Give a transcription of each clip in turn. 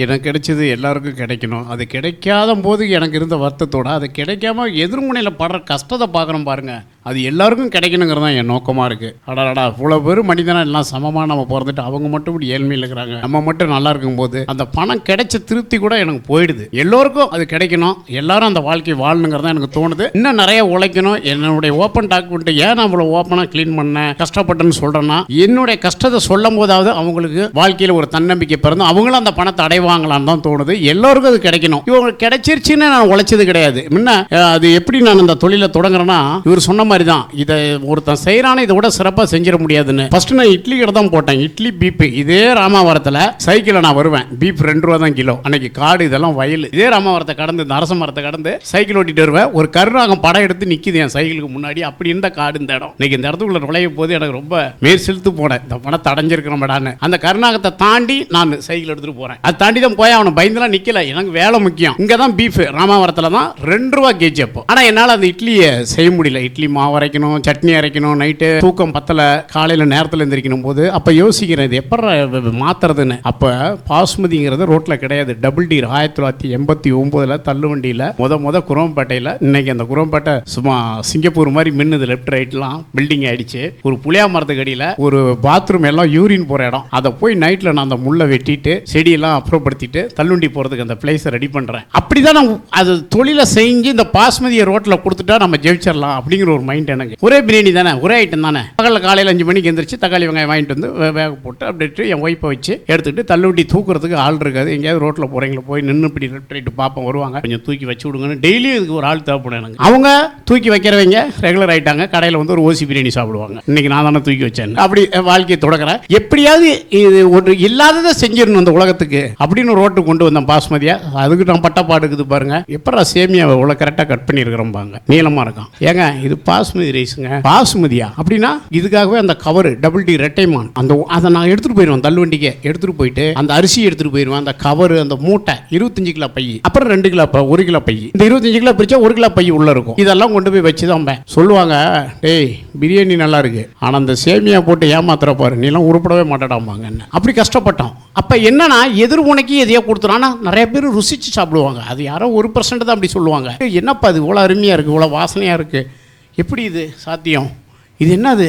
எனக்கு கிடைச்சது எல்லாருக்கும் கிடைக்கணும். அது கிடைக்காத போது எனக்கு இருந்த வருத்தத்தோட அது கிடைக்காம எதிர்முனையில் படுற கஷ்டத்தை பார்க்குறோம் பாருங்க, அது எல்லாருக்கும் கிடைக்கணுங்கிறது தான் என் நோக்கமாக இருக்குது. அடாடா இவ்வளோ பேர் மனிதனாக எல்லாம் சமமாக நம்ம பிறந்துட்டு அவங்க மட்டும் இப்படி ஏழ்மையில் இருக்கிறாங்க, நம்ம மட்டும் நல்லா இருக்கும்போது அந்த பணம் கிடைச்ச திருப்தி கூட எனக்கு போயிடுது. எல்லோருக்கும் அது கிடைக்கணும், எல்லாரும் அந்த வாழ்க்கை வாழணுங்கிறது தான் எனக்கு தோணுது. இன்னும் நிறைய உழைக்கணும். என்னுடைய ஓப்பன் டாக்குமெண்ட் ஏன் நான் இவ்வளோ ஓப்பனாக க்ளீன் பண்ணேன், கஷ்டப்பட்டேன்னு சொல்கிறேன்னா என்னுடைய கஷ்டத்தை சொல்லும் போதாவது அவங்களுக்கு வாழ்க்கையில் ஒரு தன்னம்பிக்கை பிறந்து அவங்களும் அந்த பணத்தை அடைவாங்களான்னு தான் தோணுது. எல்லோருக்கும் அது கிடைக்கணும். இவங்களுக்கு கிடைச்சிருச்சுன்னு நான் உழைச்சது கிடையாது. முன்ன அது எப்படி நான் இந்த தொழிலை தொடங்குறேன்னா, இவர் சொன்ன மாதிரி தான், இதை ஒருத்தன் செய்யறானே இதை விட சிறப்பாக செஞ்சிட முடியாதுன்னு ஃபர்ஸ்ட் நான் இட்லி கடை தான் போட்டேன். இட்லி பீப் இதே ராமாவரத்தில் சைக்கிளில் நான் வருவேன். பீப் 2 ரூபா தான் கிலோ. அன்னைக்கு காடு இதெல்லாம் வயல். இதே ராமாவரத்தை கடந்து இந்த அரச மரத்தை கடந்து சைக்கிள் ஓட்டிட்டு வருவேன். ஒரு கருநாகம் படம் எடுத்து நிற்கிது என் சைக்கிளுக்கு முன்னாடி. அப்படி இருந்த காடு இந்த இடம். இன்னைக்கு இந்த இடத்துக்குள்ள நுழைய போது எனக்கு ரொம்ப மேற் செலுத்து போனேன். இந்த பணத்தை அடைஞ்சிருக்கிறோம்டான்னு. அந்த கருநாகத்தை தாண்டி நான் சைக்கிள் எடுத்துட்டு போறேன். அது தாண்டி தான் போய் அவனை பயந்துலாம் நிக்கல. எனக்கு வேலை முக்கியம். இங்க தான் பீஃப் ராமாவரத்தில் தான் 2 ரூபா கேஜி அப்போ. ஆனா என்னால் அந்த இட்லியை செய்ய முடியல. இட்லி மாவு அரைக்கணும், சட்னி அரைக்கணும், நைட்டு தூக்கம் பத்தல, காலையில் நேரத்தில் எந்திரிக்கணும் போது அப்போ யோசிக்கிறேன் இது எப்படி மாத்துறதுன்னு. அப்போ பாஸ்மதிங்கிறது ரோட்டில் கிடையாது. டபுள் டீர் 1989 தள்ளுவண்டியில் முத குரோம்பேட்டையில். இன்னைக்கு அந்த குரோம்பேட்டை சும்மா சிங்கப்பூர் மாதிரி மின்னுது. லெஃப்ட் ரைட்லாம் பில்டிங் ஆயிடுச்சு. ஒரு புளியா மரத்துக்கு அடியில் ஒரு பாத்ரூம் எல்லாம் யூரின் போகிற இடம். அதை போய் நைட்டில் நான் அந்த முள்ளை வெட்டிட்டு செடியெல்லாம் அப்புறப்படுத்திட்டு தள்ளுண்டி போகிறதுக்கு அந்த பிளேஸை ரெடி பண்ணுறேன். அப்படி தான் நான் அது தொழிலை செஞ்சு இந்த பாஸ்மதியை ரோட்டில் கொடுத்துட்டா நம்ம ஜெயிச்சிடலாம் அப்படிங்கிற ஒரு மைண்ட் எனக்கு. ஒரே பிரியாணி தானே, ஒரே ஐட்டம் தானே. பகலில் காலையில் 5 மணிக்கு எந்திரிச்சு தக்காளி வெங்காயம் வாங்கிட்டு வந்து வேக போட்டு அப்படிட்டு என் ஒய்ஃபை வச்சு எடுத்துக்கிட்டு தள்ளுண்டி தூக்குறதுக்கு ஆள் இருக்காது. எங்கேயாவது ரோட்டில் போகிறீங்களா போய் நின்று இப்படி லெஃப்ட் ரைட்டு பார்ப்போம், வருவாங்க, கொஞ்சம் தூக்கி வச்சு விடுங்கன்னு. டெய்லியும் இதுக்கு ஒரு ஆள் தேவைப்படும் எனக்கு. அவங்க தூக்கி வைக்கிறவங்க ரெகுலர் ஆகிட்டாங்க. கடையில் வந்து ஒரு ஓசி பிரியாணி சாப்பிடுவாங்க. இன்னைக்கு நான் தானே தூக்கி வச்சேன். அப்படி வாழ்க்கையை தொடக்கிறேன். எப்படியாவது இது ஒரு இல்லாததை செஞ்சிடணும் அந்த உலகத்துக்கு அப்படின்னு ரோட்டு கொண்டு வந்தேன் பாஸ்மதியா. அதுக்கு நான் பட்டப்பாடு இருக்குது பாருங்க. எப்படா சேமியாவை இவ்வளோ கரெக்டாக கட் பண்ணியிருக்கிறோம்பாங்க, நீளமாக இருக்கும். ஏங்க இது பாஸ்மதி ரைஸுங்க. பாஸ்மதியா அப்படின்னா இதுக்காகவே அந்த கவரு டபுள் டி ரெட்டைமான் அதை நான் எடுத்துகிட்டு போயிடுவேன். தள்ளுவண்டிக்கு எடுத்துகிட்டு போயிட்டு அந்த அரிசி எடுத்துகிட்டு போயிடுவேன். அந்த கவரு அந்த மூட்டை 25 கிலோ பை, அப்புறம் 2 கிலோ 1 கிலோ பை. இந்த 25 கிலோ பிரிச்சா 1 கிலோ பை உள்ள இருக்கும். இதெல்லாம் கொண்டு போய் வச்சு தான் சொல்லுவாங்க, டேய் பிரியாணி நல்லா இருக்கு, ஆனால் அந்த சேமியா போட்டு ஏமாத்துற பாரு, நீலாம் உருப்படவே மாட்டடாமாங்க. அப்படி கஷ்டப்பட்டோம். அப்போ என்னன்னா எதிர்முனைக்கு எதையோ கொடுத்துறான்னா நிறைய பேர் ருசிச்சு சாப்பிடுவாங்க. அது யாரோ 1% தான் அப்படி சொல்லுவாங்க. என்னப்பா இது இவ்வளோ அருமையாக இருக்குது, இவ்வளோ வாசனையாக இருக்குது, எப்படி இது சாத்தியம், இது என்னது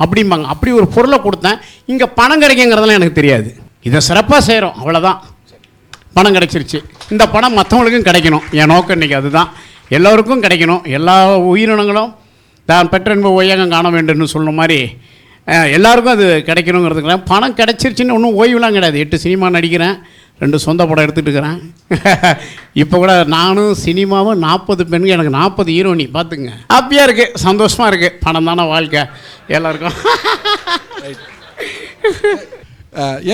அப்படிம்பாங்க. அப்படி ஒரு பொருளை கொடுத்தேன். இங்கே பணம் கிடைக்குங்கிறதெல்லாம் எனக்கு தெரியாது. இதை சிறப்பாக செய்கிறோம், அவ்வளோதான். பணம் கிடைச்சிருச்சு. இந்த பணம் மற்றவங்களுக்கும் கிடைக்கணும். என் நோக்கம் இன்றைக்கி அதுதான். எல்லோருக்கும் கிடைக்கணும். எல்லா உயிரினங்களும் தான் பெற்றென்ப ஓய்யகம் காண வேண்டும்னு சொன்ன மாதிரி எல்லாருக்கும் அது கிடைக்கணுங்கிறதுக்கு பணம் கிடைச்சிருச்சுன்னு ஒன்றும் ஓய்வுலாம் கிடையாது. 8 சினிமா நடிக்கிறேன், 2 சொந்த படம் எடுத்துகிட்டு இருக்கிறேன். இப்போ கூட நானும் சினிமாவும் 40 பெண்கள், எனக்கு 40 ஹீரோனி. பார்த்துங்க, ஹாப்பியாக இருக்குது, சந்தோஷமாக இருக்குது. பணம் தானே வாழ்க்கை எல்லாருக்கும்.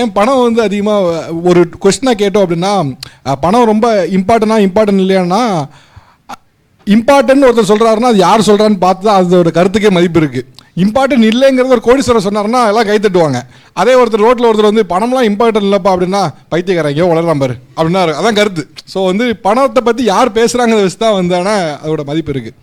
ஏன் பணம் வந்து அதிகமாக ஒரு கொஸ்டினாக கேட்டோம் அப்படின்னா, பணம் ரொம்ப இம்பார்ட்டன்ட் இல்லையான்னா, இம்பார்ட்டன்ட் ஒருத்தர் சொல்கிறாருன்னா அது யார் சொல்கிறான்னு பார்த்து தான் அதோட கருத்துக்கே மதிப்பு இருக்குது. இம்பார்ட்டன்ட் இல்லைங்கிறது ஒரு கோடீஸ்வரர் சொன்னார்னா எல்லாம் கை தட்டுவாங்க. அதே ஒருத்தர் ரோட்டில் ஒருத்தர் வந்து பணம்லாம் இம்பார்ட்டன்ட் இல்லைப்பா அப்படின்னா பைத்தியக்காரங்க வளரலாம் பாரு அப்படின்னா அதான் கருத்து. ஸோ வந்து பணத்தை பற்றி யார் பேசுகிறாங்கிறத வச்சு தான் வந்து ஆனால் அதோட மதிப்பு இருக்குது.